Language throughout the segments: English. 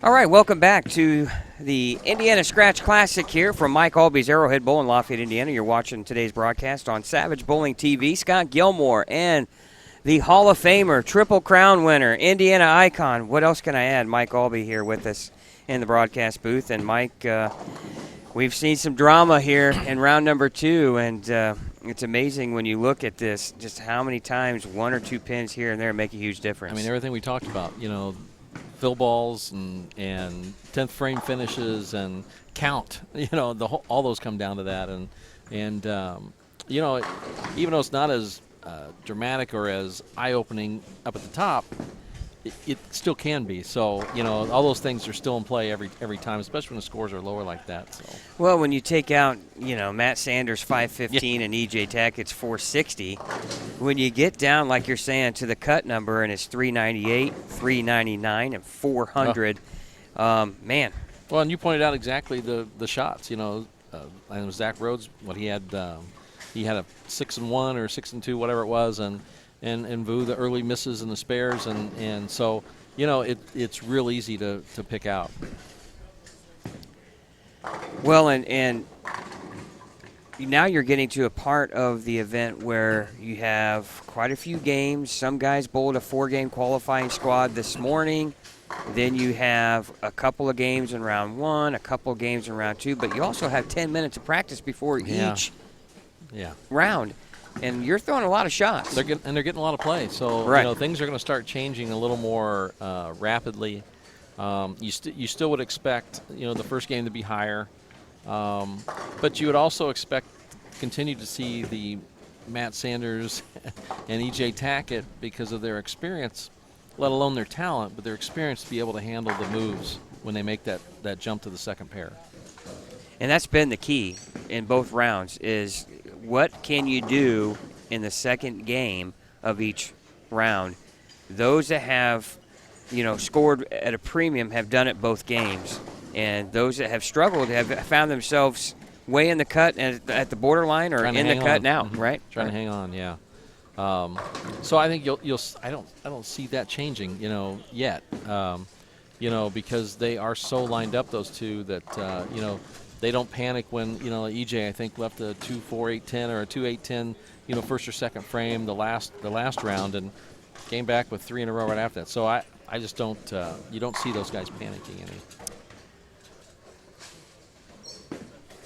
All right, welcome back to the Indiana Scratch Classic here from Mike Aulby's Arrowhead Bowl in Lafayette, Indiana. You're watching today's broadcast on Savage Bowling TV. Scott Gilmore and the Hall of Famer, Triple Crown winner, Indiana icon. What else can I add? Mike Aulby here with us in the broadcast booth. And Mike, we've seen some drama here in round number 2, and it's amazing when you look at this, just how many times 1 or 2 pins here and there make a huge difference. I mean, everything we talked about, fill balls and 10th frame finishes and count, all those come down to that. And even though it's not as dramatic or as eye-opening up at the top, it still can be. So, all those things are still in play every time, especially when the scores are lower like that. So. Well, when you take out, Matt Sanders 515 and E.J. Tackett's 460, when you get down, like you're saying, to the cut number and it's 398, 399, and 400, man. Well, and you pointed out exactly the shots. And Zach Rhodes, he had a 6-1 or 6-2, whatever it was, and Vu, the early misses and the spares, and so it's real easy to pick out. Well, and now you're getting to a part of the event where you have quite a few games. Some guys bowled a 4-game qualifying squad this morning. Then you have a couple of games in round 1, a couple of games in round 2, but you also have 10 minutes of practice before each round. And you're throwing a lot of shots. They're getting a lot of play. So things are going to start changing a little more rapidly. You still would expect the first game to be higher, but you would also expect continue to see the Matt Sanders and E.J. Tackett, because of their experience, let alone their talent, but their experience, to be able to handle the moves when they make that jump to the second pair. And that's been the key in both rounds, is what can you do in the second game of each round? Those that have, scored at a premium have done it both games. And those that have struggled have found themselves way in the cut and at the borderline or in the cut now, right? Trying to hang on, yeah. So I think you'll I don't see that changing, yet. Because they are so lined up, those two, that they don't panic when, EJ, I think, left a 2-4-8-10 or a 2-8-10, first or second frame the last round, and came back with 3 in a row right after that. So I just don't you don't see those guys panicking any.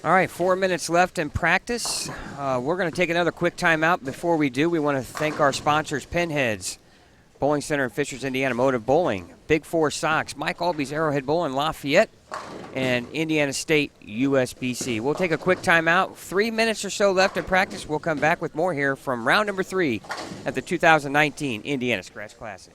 All right, 4 minutes left in practice. We're going to take another quick timeout. Before we do, we want to thank our sponsors, Pinheads, Bowling Center in Fishers, Indiana, Motive Bowling, Big Four Sox, Mike Aulby's Arrowhead Bowl in Lafayette, and Indiana State USBC. We'll take a quick timeout. 3 minutes or so left in practice. We'll come back with more here from round number 3 at the 2019 Indiana Scratch Classic.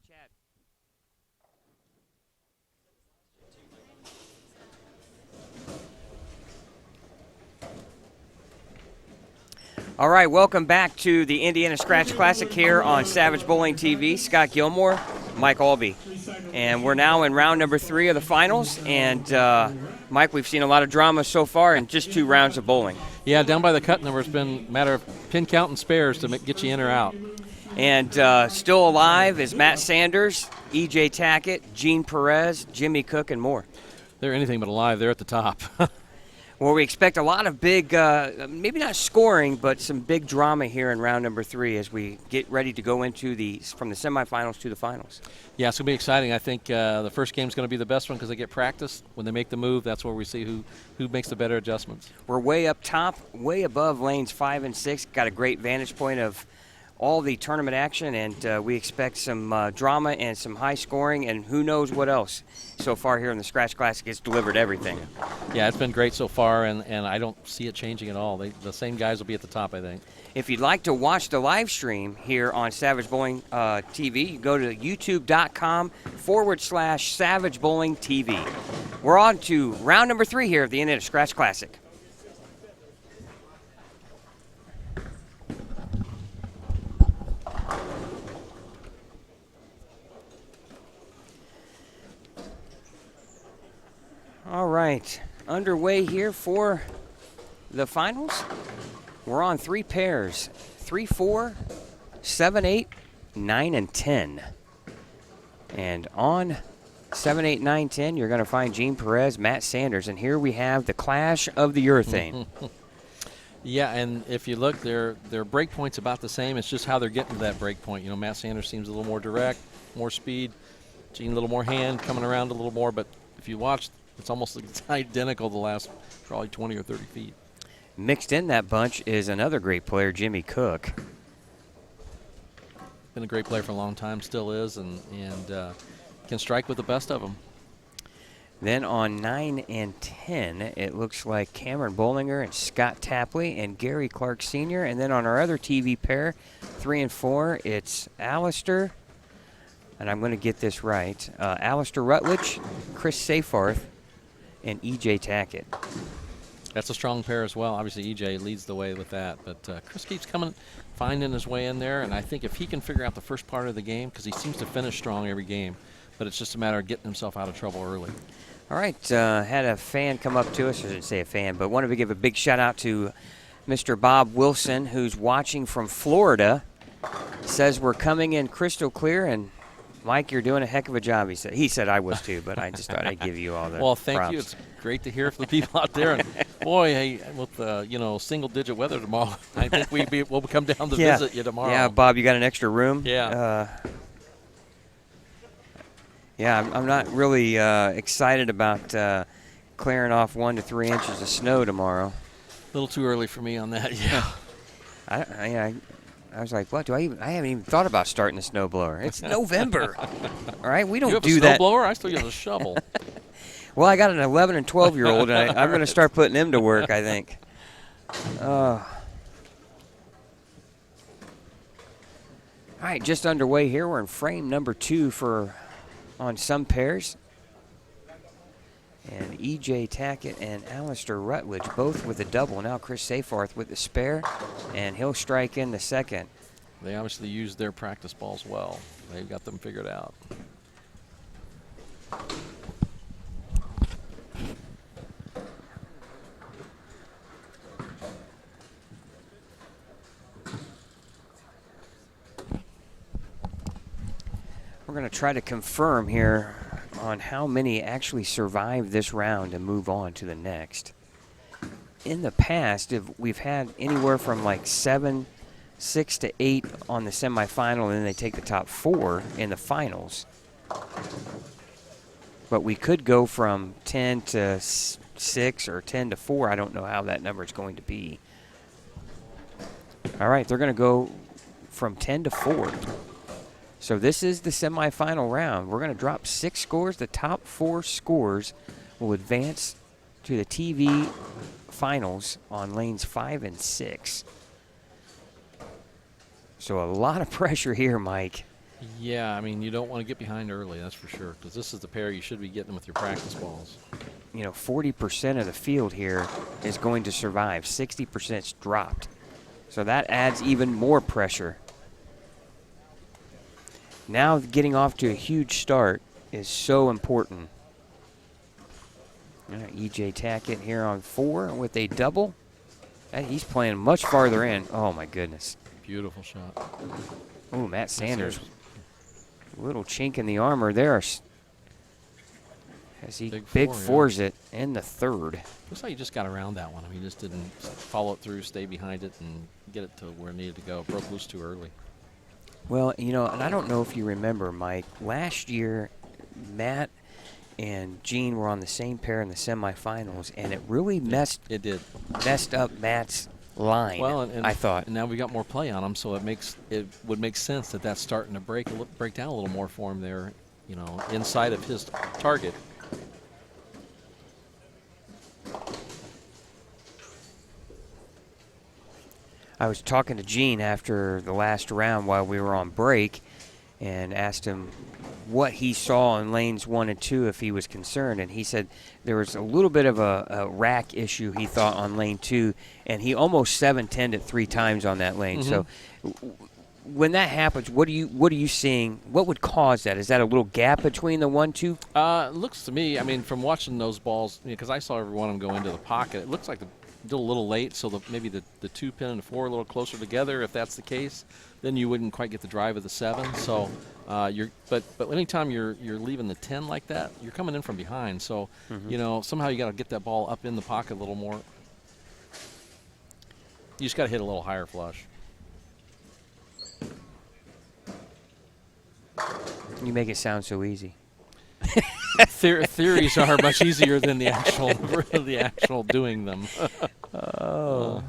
chat. All right, welcome back to the Indiana Scratch Classic here on Savage Bowling TV. Scott Gilmore, Mike Aulby. And we're now in round number 3 of the finals. And, Mike, we've seen a lot of drama so far in just 2 rounds of bowling. Yeah, down by the cut number, it's been a matter of pin count and spares to get you in or out. And still alive is Matt Sanders, E.J. Tackett, Gene Perez, Jimmy Cook, and more. They're anything but alive. They're at the top. Well, we expect a lot of big, maybe not scoring, but some big drama here in round number 3 as we get ready to go into from the semifinals to the finals. Yeah, it's going to be exciting. I think the first game is going to be the best one because they get practice. When they make the move, that's where we see who makes the better adjustments. We're way up top, way above lanes 5 and 6. Got a great vantage point of all the tournament action, and we expect some drama and some high scoring and who knows what else. So far here in the Scratch Classic, it's delivered everything. Yeah, it's been great so far, and I don't see it changing at all. The same guys will be at the top, I think. If you'd like to watch the live stream here on Savage Bowling TV, you go to youtube.com/Savage Bowling TV. We're on to round number 3 here of the Indiana Scratch Classic. All right, underway here for the finals. We're on 3 pairs, 3, 4, 7, 8, 9, and 10. And on 7, 8, 9, 10, you're going to find Gene Perez, Matt Sanders, and here we have the clash of the urethane. Yeah, and if you look, their break point's about the same. It's just how they're getting to that break point. You know, Matt Sanders seems a little more direct, more speed. Gene a little more hand, coming around a little more. But if you watch, it's almost identical the last probably 20 or 30 feet. Mixed in that bunch is another great player, Jimmy Cook. Been a great player for a long time, still is, and can strike with the best of them. Then on 9 and 10, it looks like Cameron Bollinger and Scott Tapley and Gary Clark Sr. And then on our other TV pair, 3 and 4, it's Alistair, and I'm going to get this right, Alistair Rutledge, Chris Seyfarth, and E.J. Tackett. That's a strong pair as well. Obviously, E.J. leads the way with that. But Chris keeps finding his way in there. And I think if he can figure out the first part of the game, because he seems to finish strong every game, but it's just a matter of getting himself out of trouble early. All right. Had a fan come up to us. I shouldn't say a fan, but wanted to give a big shout-out to Mr. Bob Wilson, who's watching from Florida. Says we're coming in crystal clear, and Mike, you're doing a heck of a job, he said. He said I was too, but I just thought I'd give you all the Well, thank props. you. It's great to hear from the people out there. And boy, hey, with single-digit weather tomorrow, I think we'll come down to visit you tomorrow. Yeah, Bob, you got an extra room? Yeah. I'm not really excited about clearing off 1 to 3 inches of snow tomorrow. A little too early for me on that, yeah. I was like, what? I haven't even thought about starting the snowblower. It's November. All right, we don't do that. You have a snowblower? I still use a shovel. Well, I got an 11 and 12-year-old, and I'm going to start putting them to work, I think. All right, just underway here. We're in frame number 2 on some pairs. And E.J. Tackett and Alistair Rutledge both with a double. Now Chris Seyfarth with the spare, and he'll strike in the second. They obviously used their practice balls well. They've got them figured out. We're going to try to confirm here on how many actually survive this round and move on to the next. In the past, we've had anywhere from like 6 to 8 on the semifinal, and then they take the top 4 in the finals. But we could go from 10 to 6 or 10 to 4. I don't know how that number is going to be. All right, they're going to go from 10 to 4. So this is the semifinal round. We're going to drop 6 scores. The top 4 scores will advance to the TV finals on lanes 5 and 6. So a lot of pressure here, Mike. Yeah, I mean, you don't want to get behind early, that's for sure, because this is the pair you should be getting with your practice balls. 40% of the field here is going to survive. 60% is dropped. So that adds even more pressure. Now getting off to a huge start is so important. E.J. Tackett here on 4 with a double. He's playing much farther in. Oh, my goodness. Beautiful shot. Oh, Matt Sanders. Little chink in the armor there as he big fours it in the third. Looks like he just got around that one. I mean, he just didn't follow it through, stay behind it, and get it to where it needed to go. Broke loose too early. Well, and I don't know if you remember, Mike, last year Matt and Gene were on the same pair in the semifinals, and it really messed up Matt's line. Well, and I thought. And now we got more play on him, so it would make sense that that's starting to break down a little more for him there, inside of his target. I was talking to Gene after the last round while we were on break and asked him what he saw in lanes 1 and 2 if he was concerned, and he said there was a little bit of a rack issue he thought on lane 2, and he almost 7-10'd it 3 times on that lane. So when that happens, what are you seeing? What would cause that? Is that a little gap between the 1-2? It looks to me, I mean, from watching those balls, because I saw every one of them go into the pocket, it looks like did a little late, so maybe the 2 pin and the 4 a little closer together. If that's the case, then you wouldn't quite get the drive of the 7. So but anytime you're leaving the 10 like that, you're coming in from behind. So somehow you got to get that ball up in the pocket a little more. You just got to hit a little higher flush. You make it sound so easy. Theories are much easier than the actual doing them. Oh.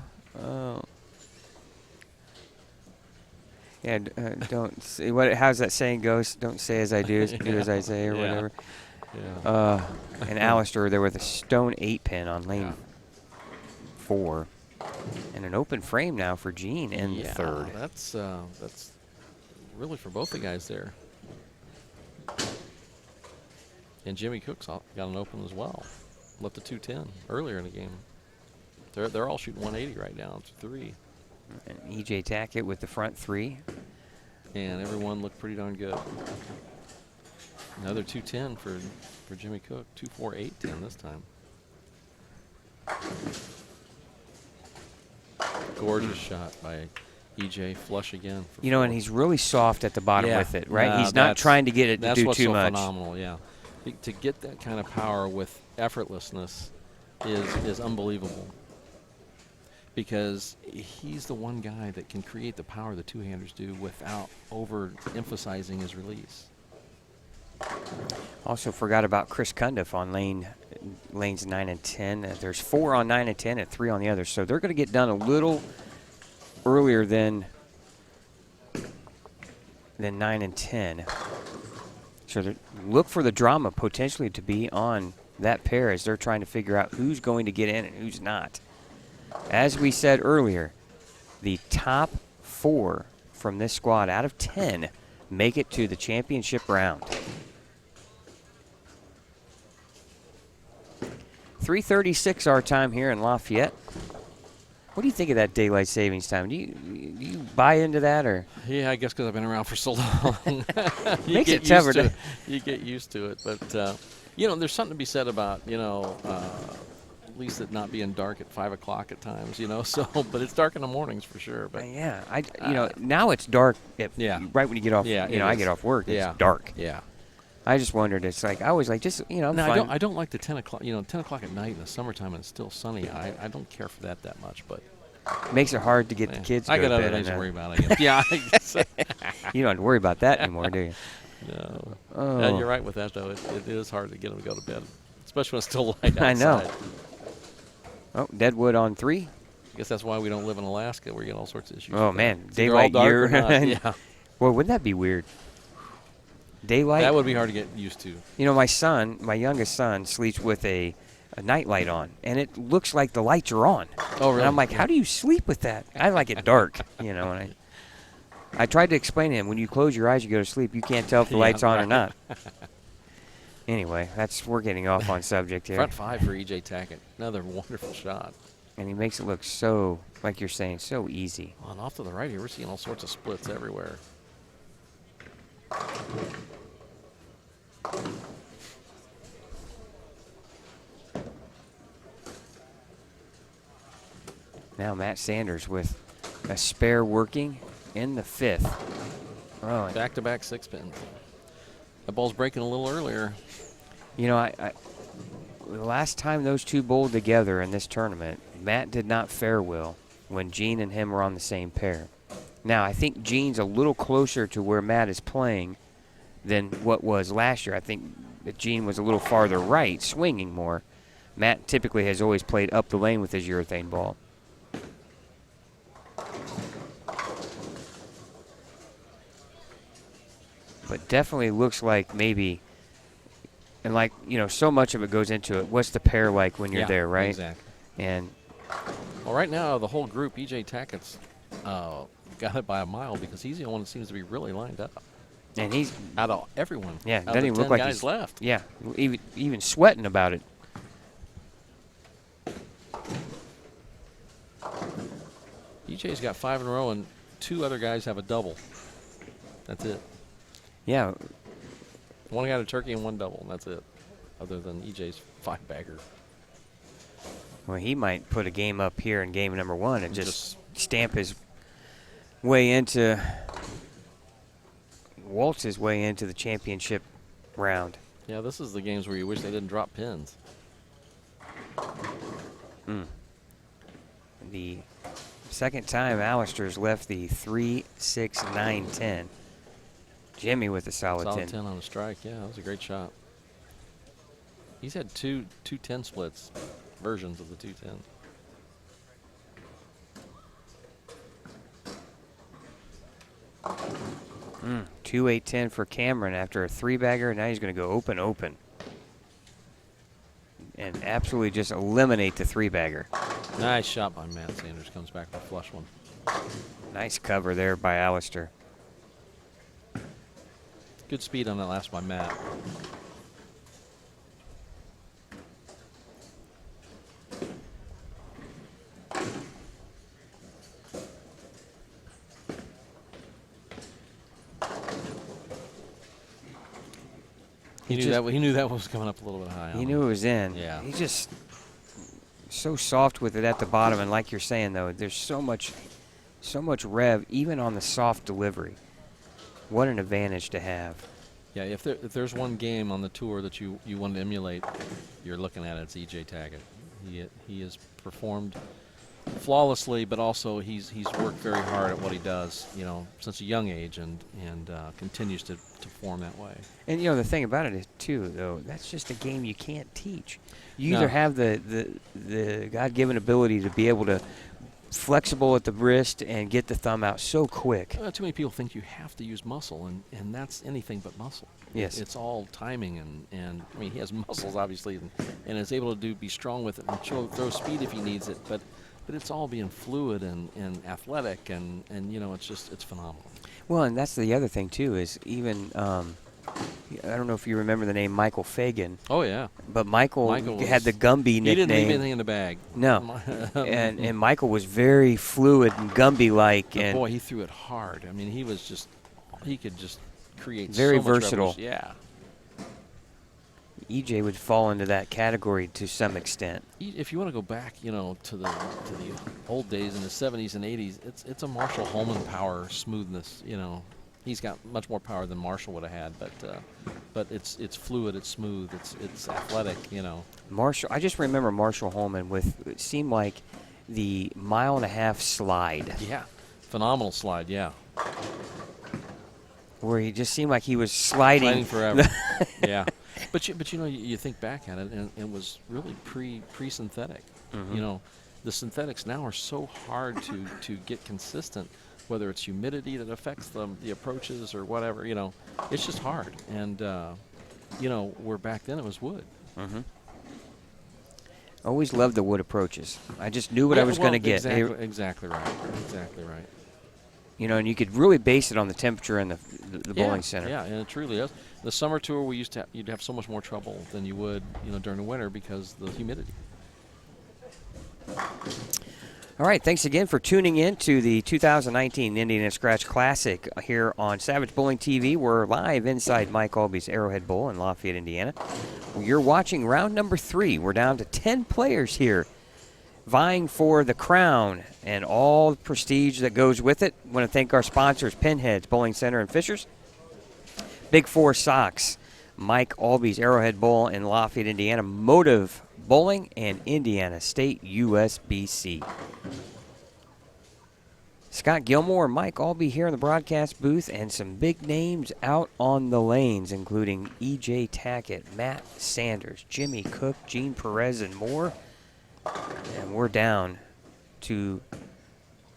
Yeah, don't say how's that saying goes? Don't say as I do, do as I say, or whatever. Yeah. And Alistair there with a stone 8-pin on lane 4, and an open frame now for Gene in the third. That's really for both the guys there. And Jimmy Cook's got an open as well. Left a 210 earlier in the game. They're all shooting 180 right now. It's 3. And E.J. Tackett with the front 3. And everyone looked pretty darn good. Another 210 for Jimmy Cook. 2-4-8-10 this time. Gorgeous shot by E.J. Flush again. And he's really soft at the bottom with it, right? He's not trying to get it to do too much. That's what's so phenomenal, yeah. To get that kind of power with effortlessness is unbelievable, because he's the one guy that can create the power the two-handers do without overemphasizing his release. Also forgot about Chris Cundiff on lanes 9 and 10. There's 4 on 9 and 10 and 3 on the others, so they're going to get done a little earlier than 9 and 10. So look for the drama potentially to be on that pair as they're trying to figure out who's going to get in and who's not. As we said earlier, the top 4 from this squad out of 10 make it to the championship round. 3:36 our time here in Lafayette. What do you think of that daylight savings time? Do you buy into that, or? Yeah, I guess because I've been around for so long. Makes it tougher. You get used to it, but there's something to be said about at least it not being dark at 5 o'clock at times. So but it's dark in the mornings for sure. But now it's dark. Right when you get off. Yeah, I get off work. It's dark. Yeah. I just wondered. It's like I always like just No, I don't like the 10 o'clock. 10 o'clock at night in the summertime and it's still sunny. I don't care for that much, but makes it hard to get the kids. I got other things to worry about. I guess. Yeah. You don't have to worry about that anymore, do you? No. Oh. Yeah, you're right with that though. It is hard to get them to go to bed, especially when it's still light outside. I know. Oh, Deadwood on 3. I guess that's why we don't live in Alaska, where you get all sorts of issues. Oh man, daylight year. Yeah. Well, wouldn't that be weird? Daylight. That would be hard to get used to. My youngest son, sleeps with a night light on, and it looks like the lights are on. Oh, really? And I'm like, how do you sleep with that? I like it dark, and I tried to explain to him, when you close your eyes, you go to sleep. You can't tell if the light's on or not. Anyway, we're getting off on subject here. Front 5 for E.J. Tackett. Another wonderful shot. And he makes it look so, like you're saying, so easy. Well, and off to the right here, we're seeing all sorts of splits everywhere. Now Matt Sanders with a spare working in the 5th. Oh, back-to-back 6-pins. That ball's breaking a little earlier. You know, the last time those two bowled together in this tournament, Matt did not fare well when Gene and him were on the same pair. Now, I think Gene's a little closer to where Matt is playing than what was last year. I think that Gene was a little farther right, swinging more. Matt typically has always played up the lane with his urethane ball. But definitely looks like maybe, and like, you know, so much of it goes into it. What's the pair like when you're there, right? Exactly. And well, right now, the whole group, E.J. Tackett's got it by a mile because he's the only one that seems to be really lined up. And he's out of everyone. Yeah, out doesn't of even the look like guys he's left. Yeah, even sweating about it. EJ's got 5 in a row, and 2 other guys have a double. That's it. Yeah. One got a turkey and 1 double, and that's it, other than EJ's 5-bagger. Well, he might put a game up here in game number 1 and just stamp his way into, waltz his way into the championship round. Yeah, this is the games where you wish they didn't drop pins. The second time Alistair's left the 3, 6, 9, 10. Jimmy with a solid 10. 10 on a strike. Yeah, that was a great shot. He's had two 10 splits, versions of the 210. Two 8-10 for Cameron after a 3-bagger. Now he's going to go open. And absolutely just eliminate the 3-bagger. Nice shot by Matt Sanders. Comes back with a flush one. Nice cover there by Alistair. Good speed on that last by Matt. He knew that was coming up a little bit high. He knew it was in. Yeah. He's just so soft with it at the bottom, and like you're saying though, there's so much rev even on the soft delivery. What an advantage to have. Yeah, if there's one game on the tour that you want to emulate, you're looking at it's E.J. Tackett. He has performed flawlessly, but also he's worked very hard at what he does, you know, since a young age, and continues to form that way. And you know the thing about it is too, though, that's just a game you can't teach. You either have the God-given ability to be able to flexible at the wrist and get the thumb out so quick. Too many people think you have to use muscle, and that's anything but muscle. Yes. It's all timing, and I mean, he has muscles, obviously, and is able to be strong with it and throw speed if he needs it, but it's all being fluid and athletic, and you know, it's phenomenal. Well, and that's the other thing, too, is even I don't know if you remember the name Michael Fagan. Oh, yeah. But Michael had the Gumby nickname. He didn't leave anything in the bag. No. and Michael was very fluid and Gumby-like. And boy, he threw it hard. I mean, he could just create very so much versatile. revolution. Yeah. EJ would fall into that category to some extent. If you want to go back, you know, to the old days in the 70s and 80s, it's a Marshall Holman power, smoothness, you know. He's got much more power than Marshall would have had, but it's fluid, it's smooth, it's athletic, you know. Marshall, I just remember Marshall Holman with, it seemed like the 1.5-mile slide. Yeah, phenomenal slide, yeah. Where he just seemed like he was sliding forever. Yeah, but you know, you think back at it, and it was really pre-synthetic. You know, the synthetics now are so hard to get consistent. Whether it's humidity that affects the approaches or whatever, you know, it's just hard. And, you know, where back then it was wood. Always loved the wood approaches. I just knew what I was going to get. Exactly right. Exactly right. and you could really base it on the temperature in the bowling center. Yeah, and it truly is. The summer tour, you'd have so much more trouble than you would, during the winter because of the humidity. All right, thanks again for tuning in to the 2019 Indiana Scratch Classic here on Savage Bowling TV. We're live inside Mike Aulby's Arrowhead Bowl in Lafayette, Indiana. You're watching round number 3. We're down to 10 players here vying for the crown and all the prestige that goes with it. I want to thank our sponsors, Pinheads, Bowling Center, and Fishers. Big Four Sox, Mike Aulby's Arrowhead Bowl in Lafayette, Indiana, Motive Bowling, and Indiana State USBC. Scott Gilmore and Mike Aulby here in the broadcast booth, and some big names out on the lanes, including E.J. Tackett, Matt Sanders, Jimmy Cook, Gene Perez, and more. And we're down to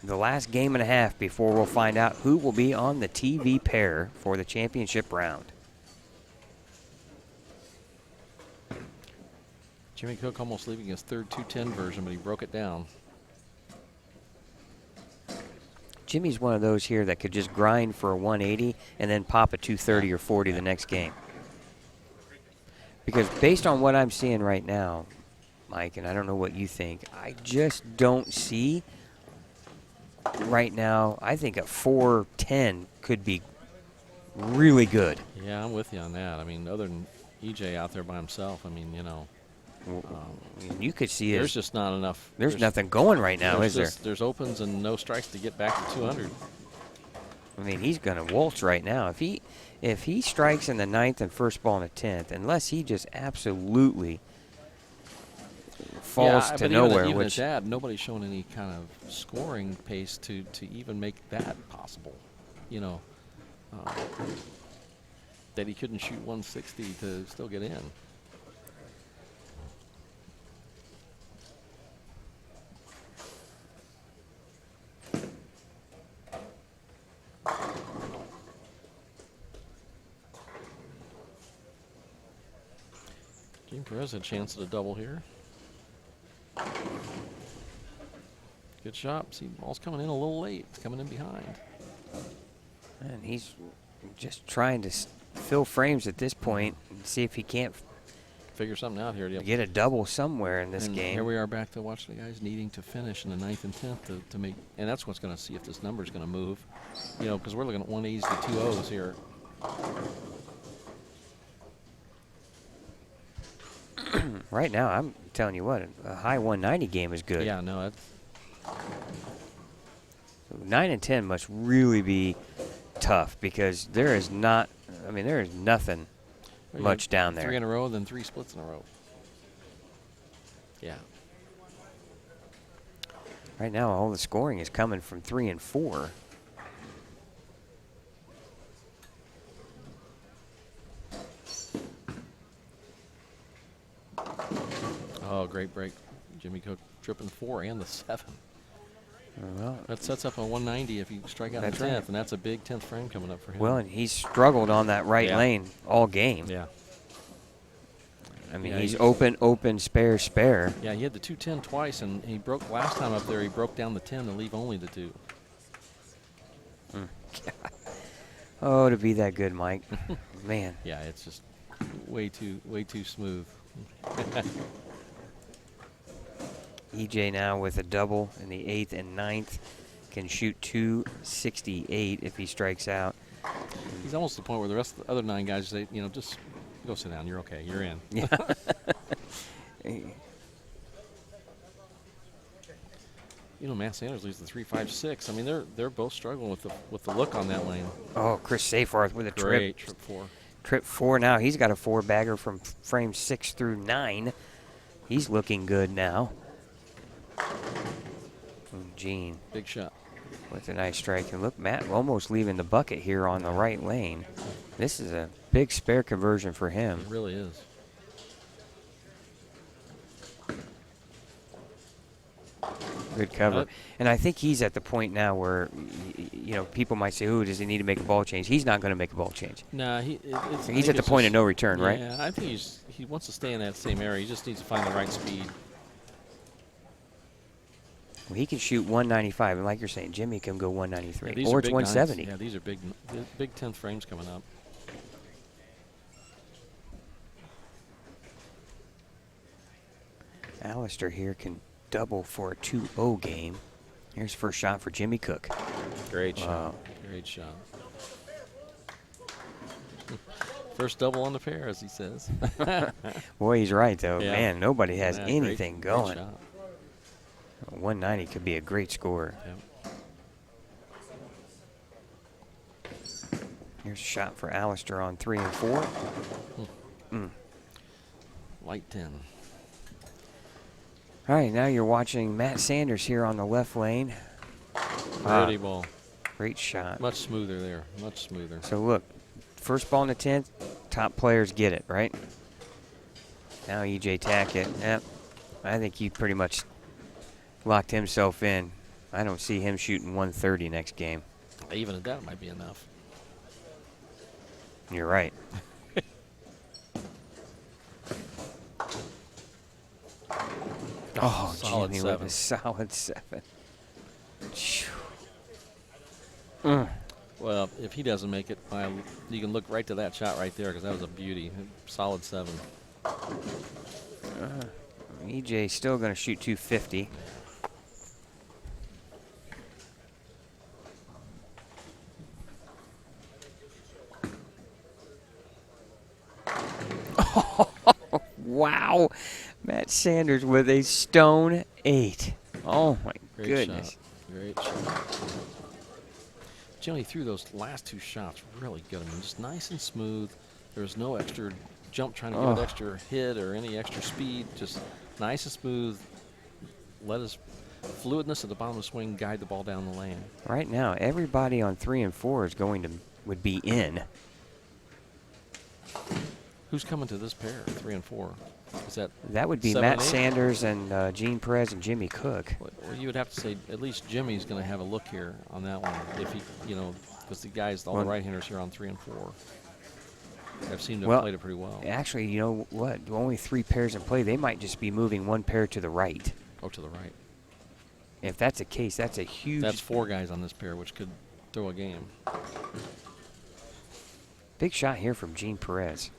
the last game and a half before we'll find out who will be on the TV pair for the championship round. Jimmy Cook almost leaving his third 210 version, but he broke it down. Jimmy's one of those here that could just grind for a 180 and then pop a 230 or 40 the next game. Because based on what I'm seeing right now, Mike, and I don't know what you think, I just don't see right now. I think a 410 could be really good. Yeah, I'm with you on that. I mean, other than EJ out there by himself, I mean, you could see there's just not enough. There's nothing going right now, is there? There's opens and no strikes to get back to 200. I mean, he's going to waltz right now. If he strikes in the 9th and first ball in the 10th, unless he just absolutely falls to nowhere. Even at that, nobody's shown any kind of scoring pace to even make that possible. That he couldn't shoot 160 to still get in. Gene Perez had a chance at a double here. Good shot. See, ball's coming in a little late. It's coming in behind. And he's just trying to fill frames at this point and see if he can't figure something out here. Get a double somewhere in this game. Here we are back to watch the guys needing to finish in the 9th and 10th to make, and that's what's going to see if this number is going to move. Because we're looking at 180s to 2-0s here. Right now, I'm telling you what, a high 190 game is good. Yeah, no, that's... 9 and 10 must really be tough because there is not, there is nothing much down there. 3 in a row, then 3 splits in a row. Yeah. Right now, all the scoring is coming from 3 and 4. Oh, great break. Jimmy Cook tripping 4 and the 7. Well, that sets up a 190 if you strike out in the 10th, right. And that's a big 10th frame coming up for him. Well, and he's struggled on that right lane all game. Yeah. He's open, spare. Yeah, he had the 210 twice, and he broke last time up there. He broke down the 10 to leave only the 2. Oh, to be that good, Mike. Man. Yeah, it's just way too smooth. EJ now with a double in the 8th and 9th. Can shoot 268 if he strikes out. He's almost to the point where the rest of the other 9 guys say, just go sit down. You're okay. You're in. Yeah. Matt Sanders leads the 3.56. They're both struggling with the look on that lane. Oh, Chris Safarth with a trip 4. Trip 4 now. He's got a 4-bagger from frame 6 through 9. He's looking good now. Gene. Big shot. With a nice strike. And look, Matt almost leaving the bucket here on the right lane. This is a big spare conversion for him. It really is. Good cover. And I think he's at the point now where, people might say, does he need to make a ball change? He's not going to make a ball change. No, he's at the point of no return, right? Yeah, I think he wants to stay in that same area. He just needs to find the right speed. Well, he can shoot 195, and like you're saying, Jimmy can go 193, yeah, or it's 170. Yeah, these are big 10th frames coming up. Alistair here can double for a 2-0 game. Here's first shot for Jimmy Cook. Great shot. Great shot. First double on the pair, as he says. Boy, he's right, though. Yeah. Man, nobody has anything going. Great shot. 190 could be a great score. Yep. Here's a shot for Alistair on 3 and 4. Light 10. All right, now you're watching Matt Sanders here on the left lane. Pretty ball. Great shot. Much smoother there. Much smoother. So look, first ball in the 10th, top players get it, right? Now E.J. Tackett. Yep. I think he pretty much locked himself in. I don't see him shooting 130 next game. Even at that might be enough. You're right. Oh, solid Jimmy 7. with a solid 7. Well, if he doesn't make it, you can look right to that shot right there because that was a beauty. Solid 7. EJ still going to shoot 250. Wow. Matt Sanders with a stone 8. Oh, my goodness. Shot. Great shot. Jimmy threw those last 2 shots really good. I mean, just nice and smooth. There was no extra jump trying to get an extra hit or any extra speed. Just nice and smooth. Let his fluidness at the bottom of the swing guide the ball down the lane. Right now, everybody on 3 and 4 is would be in. Who's coming to this pair, 3 and 4? Is that would be 7 Matt and 8? Sanders and Gene Perez and Jimmy Cook. Well, you would have to say at least Jimmy's going to have a look here on that one. If he, because the guys, all the right-handers here on 3 and 4. I've seen them played it pretty well. Actually, you know what? Only 3 pairs in play. They might just be moving 1 pair to the right. Oh, to the right. If that's the case, that's a huge. That's 4 guys on this pair, which could throw a game. Big shot here from Gene Perez.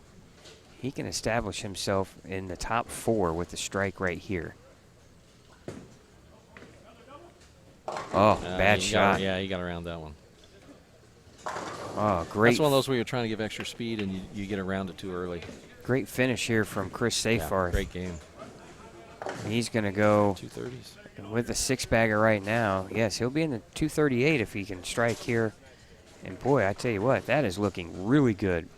He can establish himself in the top 4 with the strike right here. Oh, bad shot. He got around that one. Oh, great. That's one of those where you're trying to give extra speed and you get around it too early. Great finish here from Chris Seyfarth. Yeah, great game. He's going to go 230s. with the 6-bagger right now. Yes, he'll be in the 238 if he can strike here. And, boy, I tell you what, that is looking really good.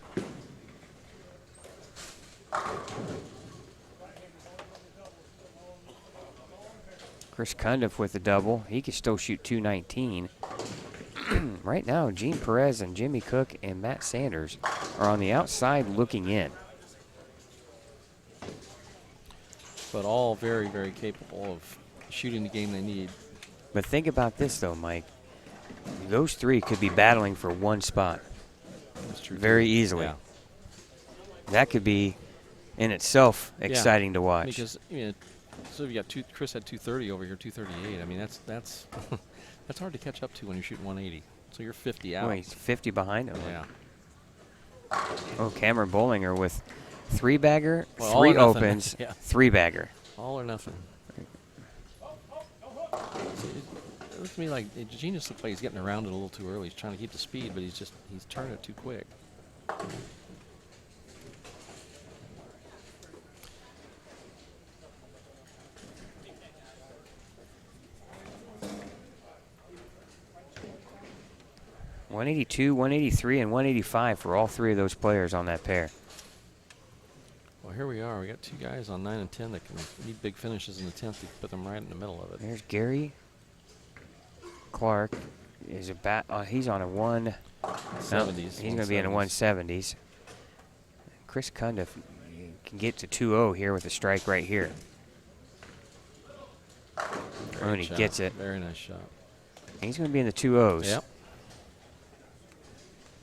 Chris Cundiff with the double. He can still shoot 219. Right now, Gene Perez and Jimmy Cook and Matt Sanders are on the outside looking in. But all very, very capable of shooting the game they need. But think about this, though, Mike. Those 3 could be battling for 1 spot. That's true. Very easily. Yeah. That could be, in itself, exciting to watch. Because, so you got Chris had 230 over here, 238. I mean, that's that's hard to catch up to when you're shooting 180. So you're 50 out. Well, he's 50 behind him. Yeah. Oh, Cameron Bollinger with 3-bagger, Well, 3 opens, Yeah. 3-bagger. All or nothing. It looks to me like Genius looks like he's getting around it a little too early. He's trying to keep the speed, but he's turning it too quick. .182, 183, and 185 for all 3 of those players on that pair. Well, here we are. We got 2 guys on 9 and 10 that can need big finishes in the 10th to put them right in the middle of it. There's Gary Clark. He's on a 170s. He's going to be in the 170s. Chris Cundiff can get to 2-0 here with a strike right here. And he gets it. Very nice shot. He's going to be in the 2-0s. Yep.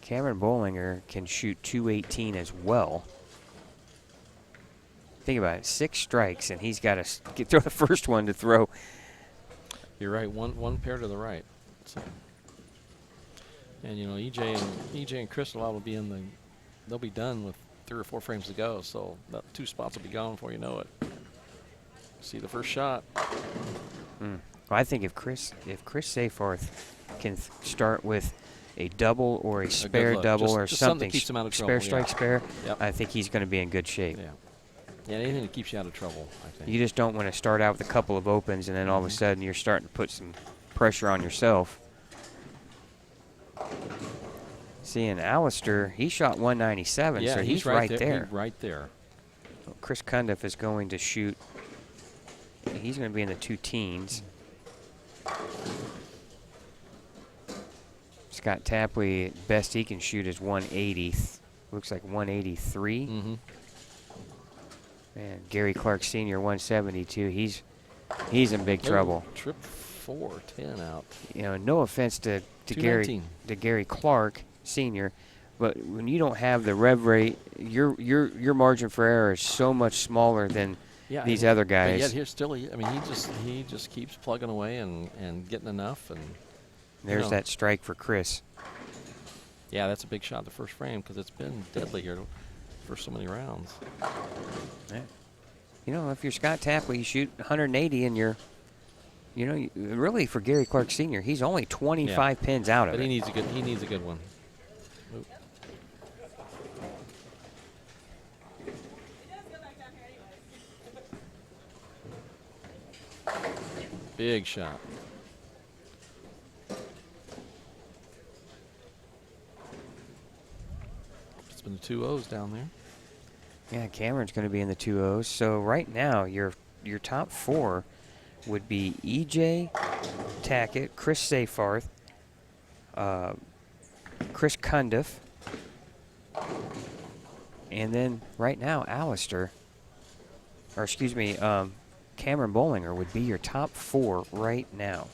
Cameron Bollinger can shoot 218 as well. Think about it, 6 strikes, and he's got to throw the first one to throw You're right. One pair to the right. So. And you know, EJ and Crystal will be in the. They'll be done with 3 or 4 frames to go. So that 2 spots will be gone before you know it. See the first shot. Well, I think if Chris Seyfarth can start with a double or a spare double or just something, keeps him out of spare trouble, strike spare, yep. I think he's going to be in good shape. Yeah. Yeah, anything that keeps you out of trouble, I think. You just don't want to start out with a couple of opens and then all of a sudden you're starting to put some pressure on yourself. Seeing Alistair, he shot 197, so he's right there. He's right there. Chris Cundiff is going to shoot. He's going to be in the 2 teens. Scott Tapley, best he can shoot is 180. Looks like 183. And Gary Clark Sr., 172. He's in big trouble. Trip 410 out. You know, no offense to Gary Clark Sr., but when you don't have the rev rate, your margin for error is so much smaller than these other guys. But yet here's still, I mean, he just keeps plugging away and getting enough. And there's that strike for Chris. Yeah, that's a big shot the first frame because it's been deadly here for so many rounds. Yeah. You know, if you're Scott Tapley, you shoot 180 and you're, you know, really for Gary Clark Sr., he's only 25 pins out of it. But he needs a good one. Oop. Big shot. It's been the 2 O's down there. Yeah, Cameron's going to be in the 2 O's. So right now, your top 4 would be EJ Tackett, Chris Seyfarth, Chris Cundiff, and then right now, Alistair, or excuse me, Cameron Bollinger would be your top 4 right now.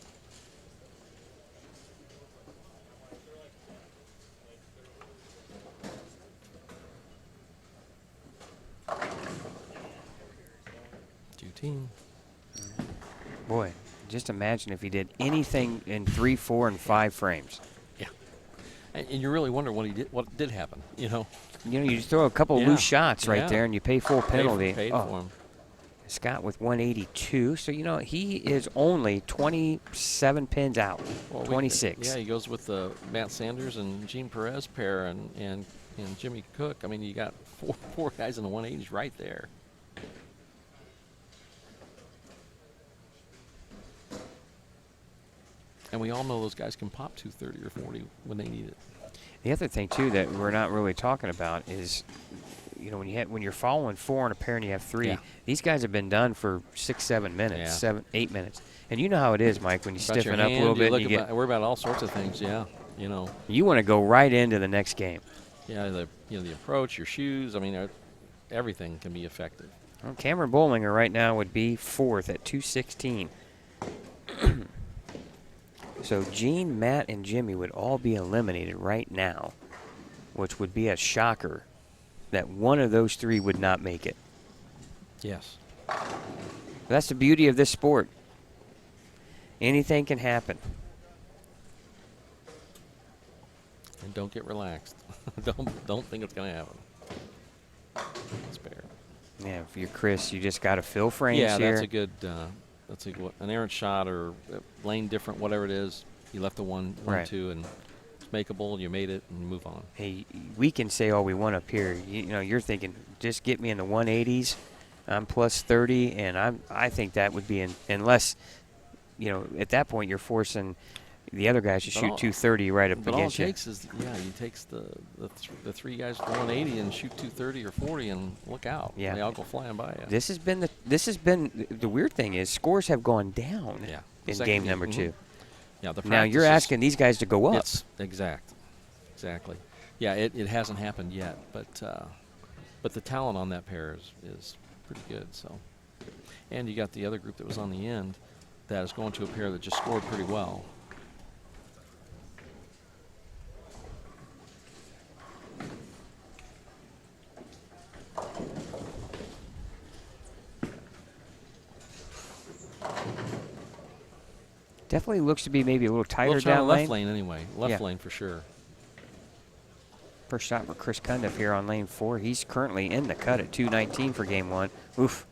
Boy, just imagine if he did anything in 3, 4, and 5 frames. Yeah, and you really wonder what did happen. You know, you throw a couple loose shots right there, and you pay full penalty. Paid for him. Scott with 182, so you know he is only 27 pins out. 26. He goes with the Matt Sanders and Gene Perez pair and Jimmy Cook. I mean, you got four guys in the 180s right there. And we all know those guys can pop 230 or 40 when they need it. The other thing too that we're not really talking about is, you know, when you're following 4 on a pair and you have 3, these guys have been done for 6, 7 minutes, 7, 8 minutes, and you know how it is, Mike. When you stiffen up a little bit, you worry about all sorts of things. Yeah, you know. You want to go right into the next game. Yeah, the approach, your shoes. I mean, everything can be effective. Well, Cameron Bollinger right now would be 4th at 216. So Gene, Matt, and Jimmy would all be eliminated right now, which would be a shocker that one of those 3 would not make it. Yes. That's the beauty of this sport. Anything can happen. And don't get relaxed. don't think it's going to happen. Spare. Yeah, if you're Chris, you just got to fill frames here. Yeah, that's a good. That's an errant shot or lane different, whatever it is. You left the 1, 2, and it's makeable. You made it, and move on. Hey, we can say all we want up here. You know, you're thinking, just get me in the 180s. I'm plus 30, and I think that would be unless, you know, at that point you're forcing the other guys to shoot 230 right up against you. But all it takes is, he takes the 3 guys to 180 and shoot 230 or 40 and look out. Yeah. They all go flying by you. This has been the weird thing is scores have gone down in game number 2. Yeah, now you're asking these guys to go up. Exactly. Yeah, it hasn't happened yet, but the talent on that pair is pretty good. So, and you got the other group that was on the end that is going to a pair that just scored pretty well. Definitely looks to be maybe a little tighter down left lane anyway. Left Yeah. lane for sure. First shot for Chris Cundiff here on lane 4. He's currently in the cut at 219 for game 1. Oof.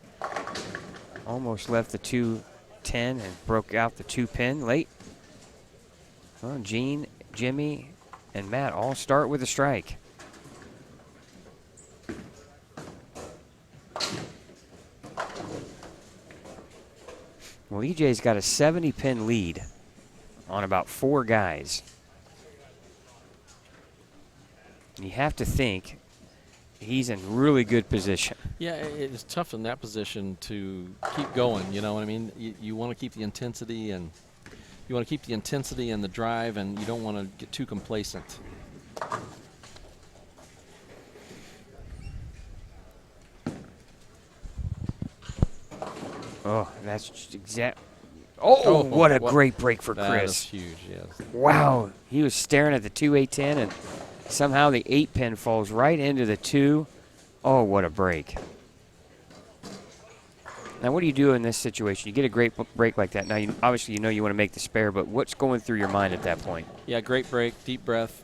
Almost left the 210 and broke out the 2-pin late. Well, Gene, Jimmy, and Matt all start with a strike. Well, EJ's got a 70-pin lead on about 4 guys. You have to think he's in really good position. Yeah, it's tough in that position to keep going. You know what I mean? You want to keep the intensity and the drive, and you don't want to get too complacent. Oh, that's just exact. Oh, what a great break for Chris. That is huge, yes. Wow, he was staring at the 2-8-10, and somehow the 8-pin falls right into the 2. Oh, what a break. Now, what do you do in this situation? You get a great break like that. Now, obviously, you know you want to make the spare, but what's going through your mind at that point? Yeah, great break, deep breath,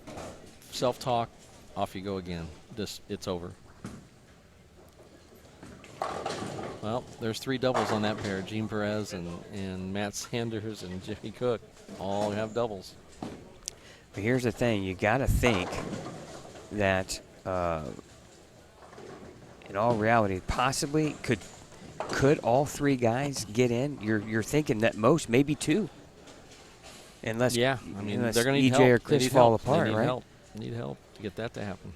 self-talk, off you go again. It's over. Well, there's 3 doubles on that pair. Gene Perez and Matt Sanders and Jimmy Cook all have doubles. But here's the thing. You got to think that in all reality, possibly could all 3 guys get in? You're thinking that most, maybe 2. Unless, yeah, I mean, unless they're going to need EJ help. or Chris fall apart, they need right? Help. Need help to get that to happen.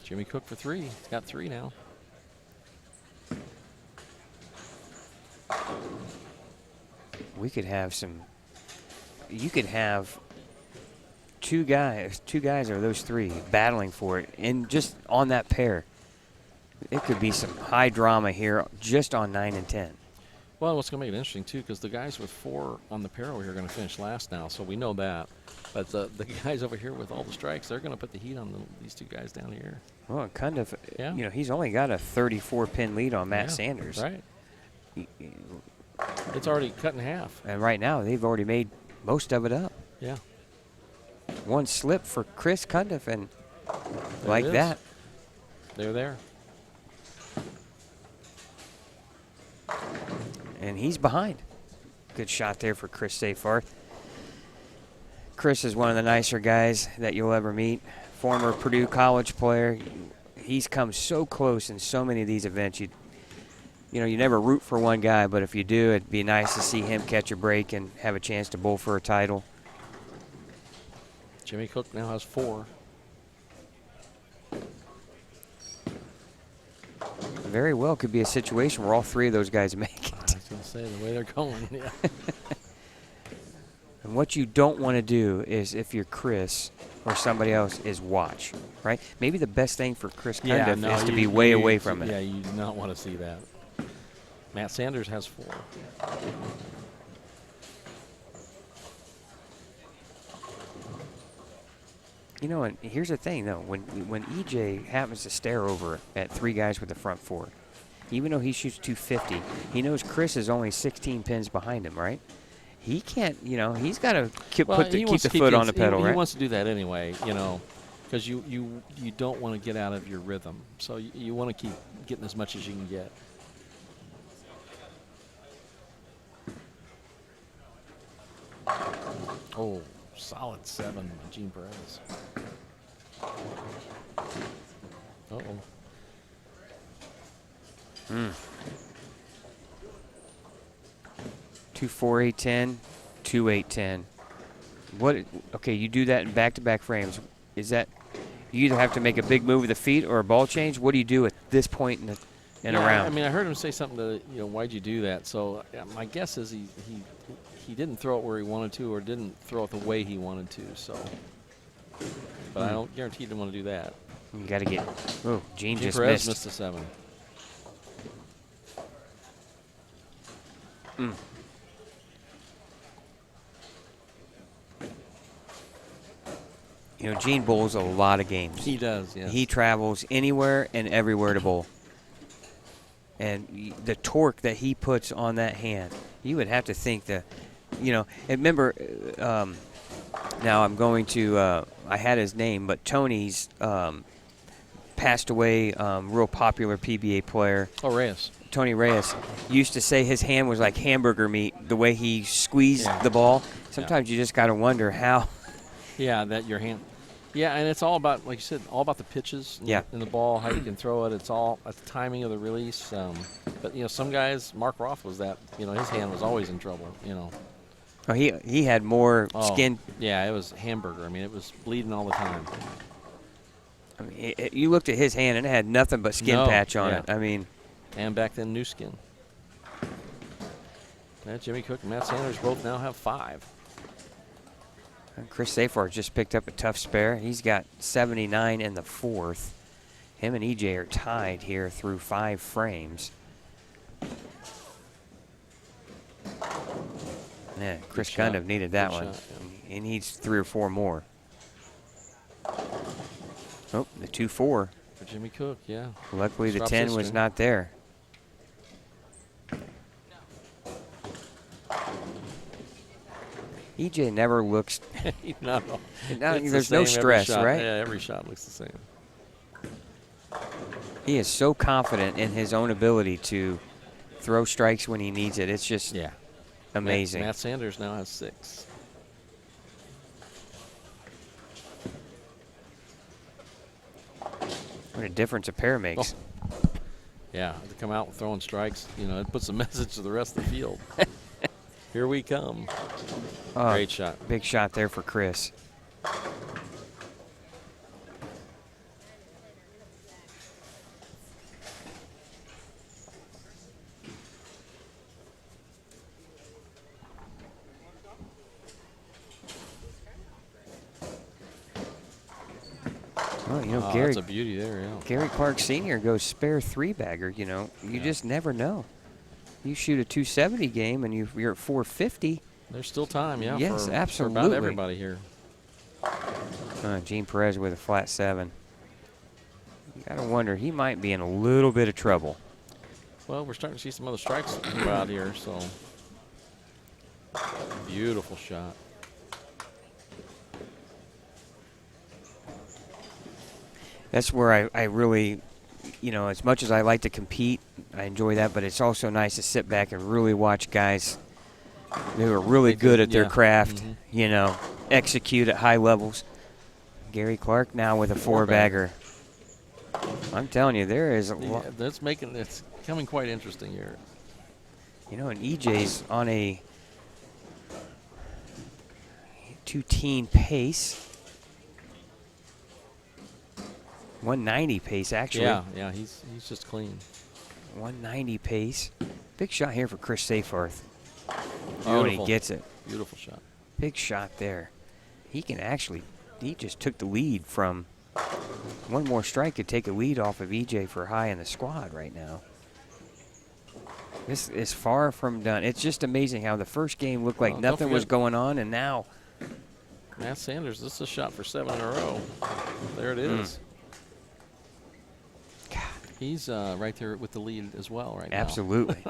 Jimmy Cook for 3. He's got 3 now. We could have some. You could have 2 guys or those 3 battling for it, and just on that pair, it could be some high drama here just on 9 and 10. Well, what's going to make it interesting too, because the guys with 4 on the pair over here are going to finish last now, so we know that. But the guys over here with all the strikes, they're going to put the heat on these 2 guys down here. Well, kind of. Yeah. You know, he's only got a 34-pin lead on Matt Sanders. Right. It's already cut in half. And right now, they've already made most of it up. Yeah. 1 slip for Chris Cundiff, and There like that. They're there. And he's behind. Good shot there for Chris Seyfarth. Chris is one of the nicer guys that you'll ever meet. Former Purdue college player. He's come so close in so many of these events. You know, you never root for one guy, but if you do, it'd be nice to see him catch a break and have a chance to bowl for a title. Jimmy Cook now has 4. Very well could be a situation where all 3 of those guys make it. I was going to say, the way they're going, yeah. And what you don't want to do is, if you're Chris or somebody else, is watch, right? Maybe the best thing for Chris Cundiff is to be way away from it. Yeah, you do not want to see that. Matt Sanders has 4. You know, and here's the thing, though. When EJ happens to stare over at 3 guys with the front 4, even though he shoots 250, he knows Chris is only 16 pins behind him, right? He can't, you know, he's got to keep the foot on the pedal, right? He wants to do that anyway, you know, because you don't want to get out of your rhythm. So you want to keep getting as much as you can get. Oh, solid 7, Gene Perez. Uh-oh. 2-4-8-10, 2-8-10. What? Okay, you do that in back-to-back frames. Is that you either have to make a big move with the feet or a ball change? What do you do at this point in a round? I mean, I heard him say something to, you know, why'd you do that? So my guess is he didn't throw it where he wanted to, or didn't throw it the way he wanted to. So, but I don't guarantee he didn't want to do that. You got to get. Oh, Gene just Perez missed. missed a 7. You know, Gene bowls a lot of games. He does, yes. He travels anywhere and everywhere to bowl. And the torque that he puts on that hand, you would have to think that, you know, and remember, now I'm going to, I had his name, but Tony's passed away, real popular PBA player. Oh, Reyes. Tony Reyes used to say his hand was like hamburger meat, the way he squeezed the ball. Sometimes you just got to wonder how. Yeah, that your hand. Yeah, and it's all about, like you said, all about the pitches in the ball, how you can throw it. It's all at the timing of the release. But, you know, some guys, Mark Roth was that, you know, his hand was always in trouble, you know. Oh, he had more skin. Yeah, it was hamburger. I mean, it was bleeding all the time. I mean, you looked at his hand and it had nothing but skin patch on it. I mean. And back then, new skin. Jimmy Cook and Matt Sanders both now have 5. And Chris Safar just picked up a tough spare. He's got 79 in the 4th. Him and EJ are tied here through 5 frames. Yeah, Chris kind of needed that one. He needs 3 or 4 more. Oh, the 2-4. For Jimmy Cook, yeah. Luckily, the 10 was not there. EJ never looks. No. There's no stress, right? Yeah, every shot looks the same. He is so confident in his own ability to throw strikes when he needs it. It's just amazing. Matt Sanders now has 6. What a difference a pair makes. Oh. Yeah, to come out throwing strikes, you know, it puts a message to the rest of the field. Here we come. Oh, great shot. Big shot there for Chris. Well, you know, Gary. That's a beauty there, yeah. Gary Clark Sr. goes spare 3-bagger. You know, you just never know. You shoot a 270 game and you're at 450. There's still time, yeah. Yes, absolutely. For about everybody here. Gene Perez with a flat 7. You got to wonder, he might be in a little bit of trouble. Well, we're starting to see some other strikes go out here, so. Beautiful shot. That's where I really, you know, as much as I like to compete, I enjoy that, but it's also nice to sit back and really watch guys who are really good at their craft, you know, execute at high levels. Gary Clark now with a 4-bagger. I'm telling you, there is a lot. It's becoming quite interesting here. You know, and EJ's on a 2-teen pace. 190 pace, actually. Yeah, he's just clean. 190 pace. Big shot here for Chris Safarth. Beautiful. Oh, and he gets it. Beautiful shot. Big shot there. He can actually, he just took the lead from one more strike could take a lead off of EJ for high in the squad right now. This is far from done. It's just amazing how the first game looked like nothing was going on, and now. Matt Sanders, this is a shot for 7 in a row. There it is. He's right there with the lead as well right now. Absolutely.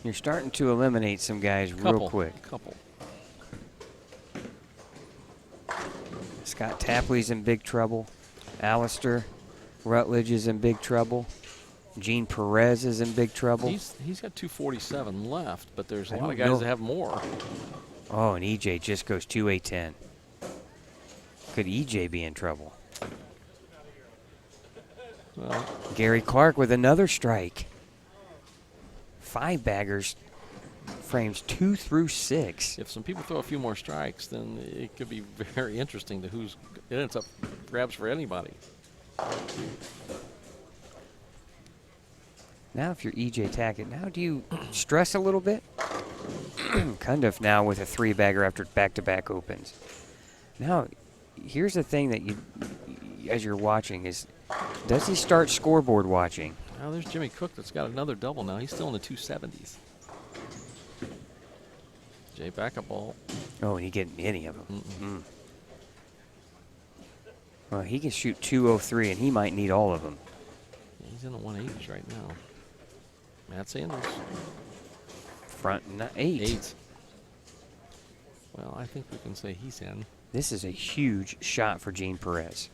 You're starting to eliminate some guys real quick. Couple. Scott Tapley's in big trouble. Alistair Rutledge is in big trouble. Gene Perez is in big trouble. He's got 247 left, but there's a lot of guys that have more. Oh, and EJ just goes 2-8-10. Could EJ be in trouble? Well, Gary Clark with another strike. 5-baggers, frames 2 through 6. If some people throw a few more strikes, then it could be very interesting to it ends up grabs for anybody. Now if you're EJ Tackett, now do you stress a little bit? Kind of now with a 3-bagger after back-to-back opens. Now, here's the thing that you, as you're watching, is does he start scoreboard watching? Now there's Jimmy Cook that's got another double now. He's still in the 270s. EJ, backup ball. Oh, he getting any of them. Mm. Well, he can shoot 203, and he might need all of them. Yeah, he's in the 180s right now. Matt Sanders. Front 8. 8. Well, I think we can say he's in. This is a huge shot for Gene Perez.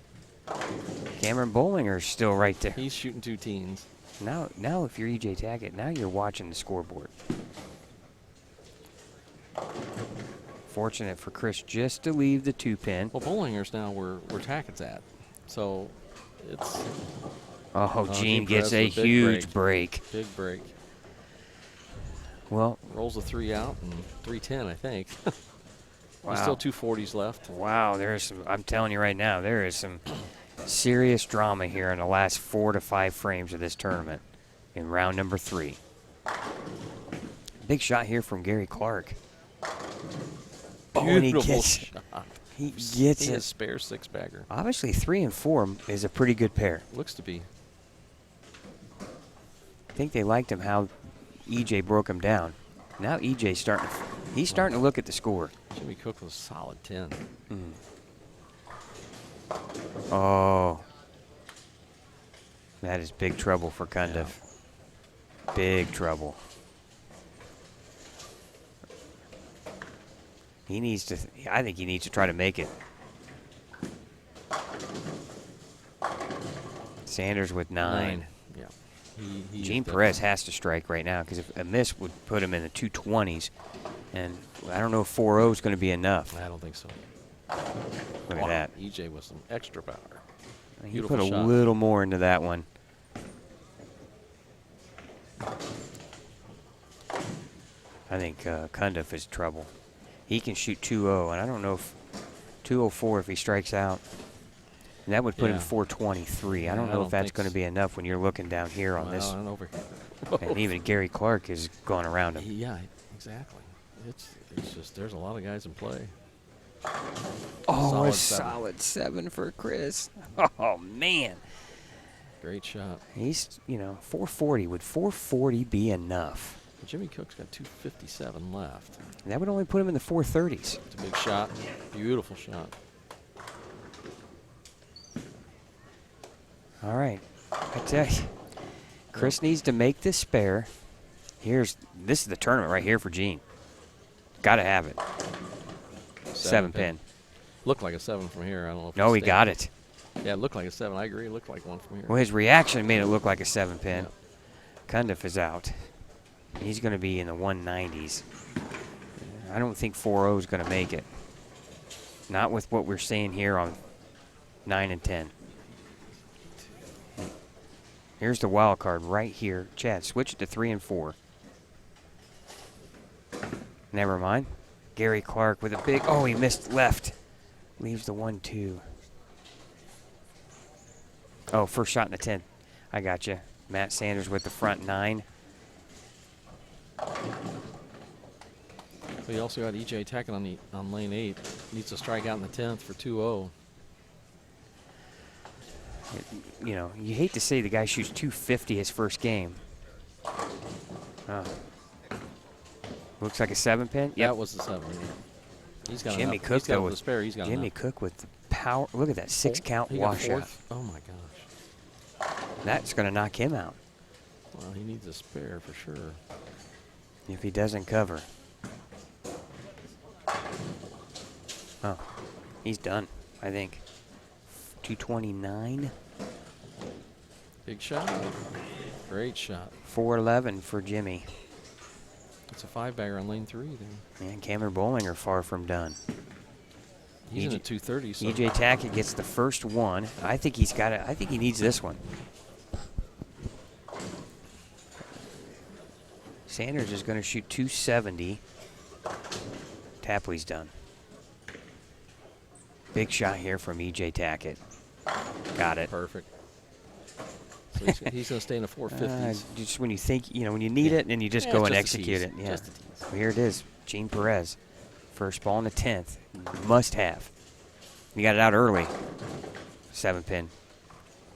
Cameron Bollinger's still right there. He's shooting 2 teens. Now, if you're EJ Tackett, now you're watching the scoreboard. Fortunate for Chris just to leave the 2-pin. Well, Bollinger's now where Tackett's at. So it's. Oh, Gene gets a huge break. Big break. Well, rolls a 3 out and 310, I think. Wow. There's still 240s left. Wow, there is some. I'm telling you right now, there is some serious drama here in the last 4 to 5 frames of this tournament in round number 3. Big shot here from Gary Clark. Beautiful shot. He gets a it. Spare 6-bagger. Obviously, 3 and 4 is a pretty good pair. Looks to be. I think they liked him how EJ broke him down. Now EJ's starting. He's starting to look at the score. Jimmy Cook was solid 10. Oh, that is big trouble for Cundiff. Yeah. Big trouble. He needs to. I think he needs to try to make it. Sanders with 9. Yeah. Gene Perez has to strike right now because if a miss would put him in the 220s, and I don't know if 4-0 is going to be enough. I don't think so. Look at that. EJ with some extra power. He put a little more into that one. I think Cundiff is trouble. He can shoot 2-0, and I don't know if 204 if he strikes out. And that would put him 423. I don't know if that's going to be enough when you're looking down here on this. Over here. And even Gary Clark is going around him. Yeah, exactly. It's just there's a lot of guys in play. Oh, a solid 7 for Chris. Oh, man. Great shot. He's, 440. Would 440 be enough? Jimmy Cook's got 257 left. And that would only put him in the 430s. It's a big shot. Beautiful shot. All right. I tell you, Chris needs to make this spare. This is the tournament right here for Gene. Got to have it. 7-pin. Looked like a 7 from here. I don't know if No, he got it. Yeah, it looked like a 7. I agree. It looked like one from here. Well, his reaction made it look like a 7-pin. Yep. Cundiff is out. He's going to be in the 190s. I don't think 4-0 is going to make it. Not with what we're seeing here on 9 and 10. Here's the wild card right here. Chad, switch it to 3 and 4. Never mind. Gary Clark with a big. Oh, he missed left. Leaves the 1-2. Oh, first shot in the 10th. I got you. Matt Sanders with the front 9. We also got EJ Tackett on lane 8. Needs to strike out in the 10th for 2-0. You hate to say the guy shoots 250 his first game. Oh. Looks like a 7-pin. Yep. That was the 7. Yeah. He's got Jimmy enough. Cook He's got with the spare. He's got Jimmy enough. Cook with the power. Look at that 6-count washout. Oh my gosh. That's going to knock him out. Well, he needs a spare for sure. If he doesn't cover. Oh, he's done, I think. 229. Big shot. Great shot. 411 for Jimmy. It's a 5-bagger on lane 3 there. And Cameron Bollinger far from done. He's in the 230. So EJ Tackett gets the first one. I think he's got it. I think he needs this one. Sanders is going to shoot 270. Tapley's done. Big shot here from EJ Tackett. Got it. Perfect. So he's going to stay in the 450s. Just when you think, when you need it, and you just go and execute it. Yeah. Well, here it is. Gene Perez. First ball in the 10th. Must have. You got it out early. 7-pin.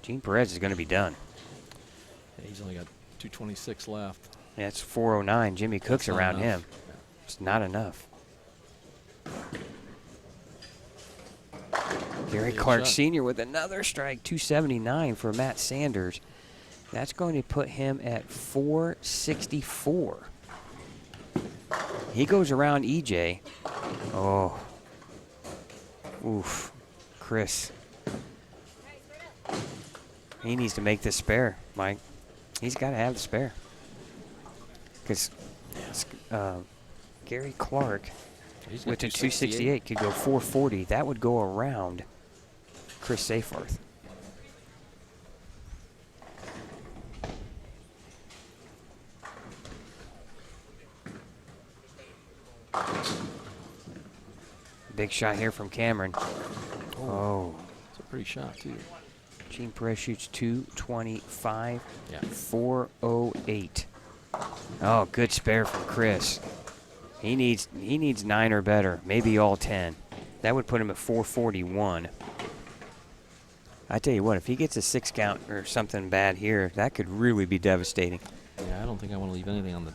Gene Perez is going to be done. Yeah, he's only got 226 left. Yeah, it's 409. Jimmy Cook's around him. Yeah. It's not enough. Gary Clark Sr. with another strike, 279 for Matt Sanders. That's going to put him at 464. He goes around EJ. Oh. Oof. Chris. He needs to make this spare, Mike. He's got to have the spare. Because Gary Clark with the 268 could go 440. That would go around Chris Seyfarth. Big shot here from Cameron. Oh. It's a pretty shot, too. Gene Perez shoots 225. Yeah. 408. Oh, good spare from Chris. He needs 9 or better, maybe all 10. That would put him at 441. I tell you what, if he gets a 6 count or something bad here, that could really be devastating. Yeah, I don't think I want to leave anything on the...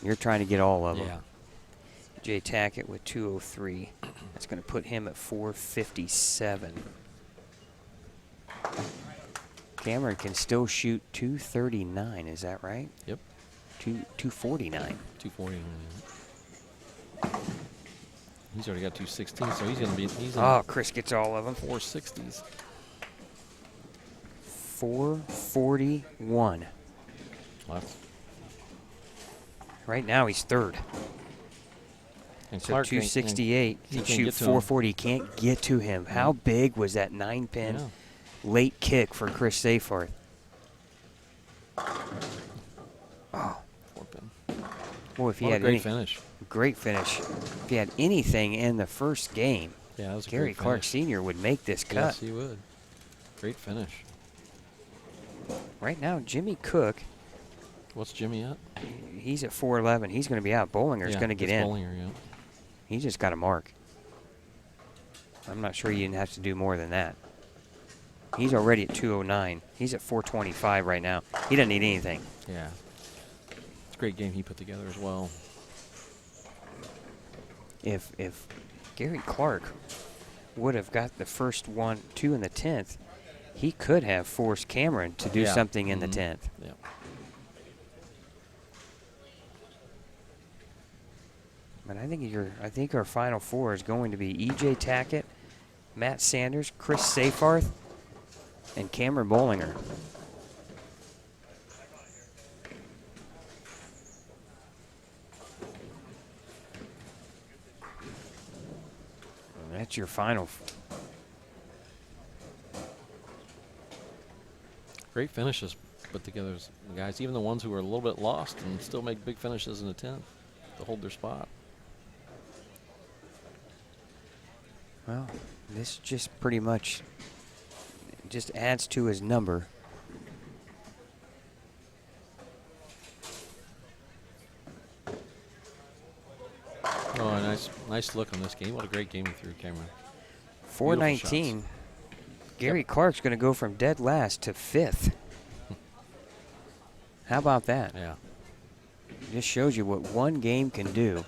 You're trying to get all of them. Yeah. Jay Tackett with 203. That's going to put him at 457. Cameron can still shoot 239, is that right? Yep. 249. 249. He's already got 216, so he's going to be... Chris gets all of them. 460s. 441. Left. Right now he's third. And so Clark 268. He can shoot 440. Can't get to him. How big was that 9-pin late kick for Chris Seyfarth? Oh. 4-pin. Well, if he had great finish. Great finish. If he had anything in the first game, that was Gary Clark Sr. would make this cut. Yes, he would. Great finish. Right now, Jimmy Cook. What's Jimmy at? He's at 411. He's going to be out. Bollinger's going to get in. Bollinger, yeah. He just got a mark. I'm not sure you didn't have to do more than that. He's already at 209. He's at 425 right now. He doesn't need anything. Yeah. It's a great game he put together as well. If Gary Clark would have got the first 2 in the 10th, he could have forced Cameron to do something in the 10th. Yeah. But I think our final 4 is going to be EJ Tackett, Matt Sanders, Chris Seyfarth, and Cameron Bollinger. And that's your final. Great finishes put together, guys. Even the ones who were a little bit lost and still make big finishes in the 10th to hold their spot. Well, this just pretty much just adds to his number. Oh, nice look on this game. What a great game he threw, Cameron. 419. Gary Clark's going to go from dead last to 5th. How about that? Yeah. Just shows you what one game can do.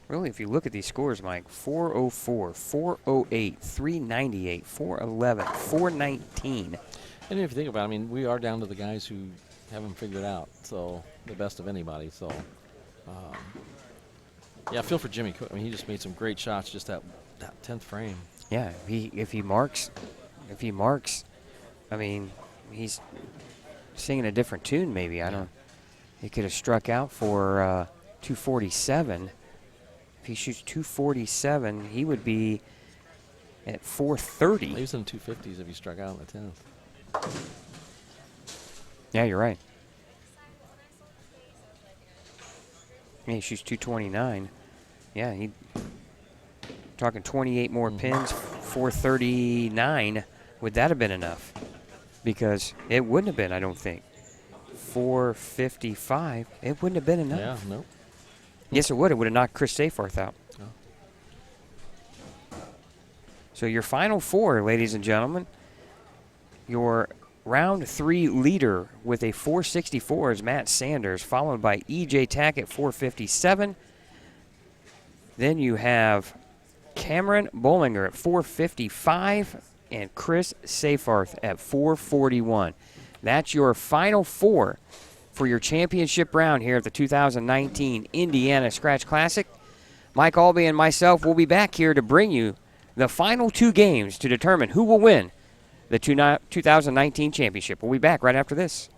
Really, if you look at these scores, Mike, 404, 408, 398, 411, 419. And if you think about it, I mean, we are down to the guys who haven't figured it out, so the best of anybody. So, yeah, I feel for Jimmy Cook. I mean, he just made some great shots just that 10th frame. Yeah, if he marks, I mean, he's singing a different tune maybe. I don't. He could have struck out for 247. If he shoots 247, he would be at 430. He was in the 250s if he struck out in the 10th. Yeah, you're right. Yeah, he shoots 229. Yeah, he talking 28 more pins, 439. Would that have been enough? Because it wouldn't have been, I don't think. 455, it wouldn't have been enough. Yeah, nope. Yes, it would. It would have knocked Chris Seyfarth out. Oh. So your final four, ladies and gentlemen, your round 3 leader with a 464 is Matt Sanders, followed by E.J. Tackett, 457. Then you have Cameron Bollinger at 455 and Chris Seyfarth at 441. That's your final four for your championship round here at the 2019 Indiana Scratch Classic. Mike Aulby and myself will be back here to bring you the final 2 games to determine who will win the 2019 championship. We'll be back right after this.